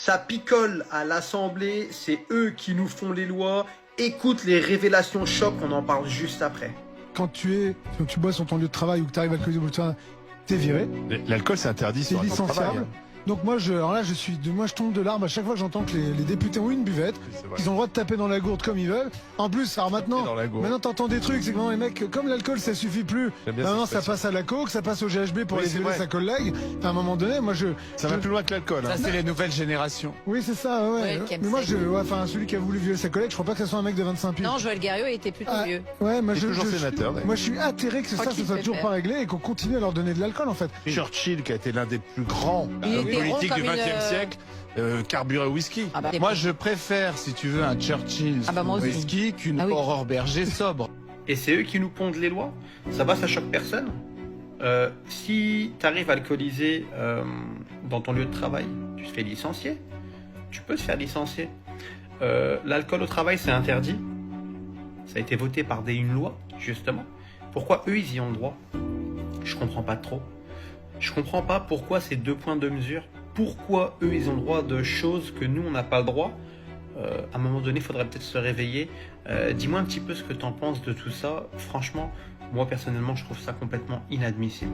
Ça picole à l'Assemblée, c'est eux qui nous font les lois. Écoute les révélations choc, on en parle juste après. Quand tu bois sur ton lieu de travail ou que tu arrives alcoolisé, t'es viré, L'alcool, c'est interdit t'es sur un lieu de travail, licenciable. Donc moi je tombe de larmes à chaque fois que j'entends que les députés ont une buvette, C'est vrai. qu'ils ont le droit de taper dans la gourde comme ils veulent. En plus, alors maintenant t'entends des trucs, c'est que maintenant les mecs, comme l'alcool ça suffit plus, J'aime bien maintenant cette ça expression. passe à la coke, ça passe au GHB pour Oui, les c'est violer vrai. sa collègue. À un moment donné, moi Ça va plus loin que l'alcool. Ça, Hein. c'est les nouvelles générations. Oui c'est ça, ouais. Ouais, Mais moi celui qui a voulu violer sa collègue, je crois pas que ce soit un mec de 25 piges. Non, Joël Guerriot était plutôt Ah, vieux. Ouais, moi Il est toujours sénateur, d'ailleurs. moi je suis atterré que Je crois ça qu'il soit fait toujours faire. pas réglé et qu'on continue à leur donner de l'alcool en fait. Churchill, qui a été l'un des plus grands Il hommes était rond politiques du comme une, XXe siècle, carburait au whisky. Ah bah, Moi, je préfère, si tu veux, un Churchill Ah bah, moi sous aussi. whisky qu'une Ah oui. Aurore Berger sobre. Et c'est eux qui nous pondent les lois. Ça choque personne. Si tu arrives alcoolisé dans ton lieu de travail, tu te fais licencier. Tu peux te faire licencier. L'alcool au travail, c'est interdit. Ça a été voté par une loi, justement. Pourquoi eux, ils y ont droit? Je comprends pas trop. Je comprends pas pourquoi ces deux points de mesure. Pourquoi eux, ils ont droit de choses que nous, on n'a pas le droit. À un moment donné, il faudrait peut-être se réveiller. Dis-moi un petit peu ce que tu en penses de tout ça. Franchement, moi, personnellement, je trouve ça complètement inadmissible.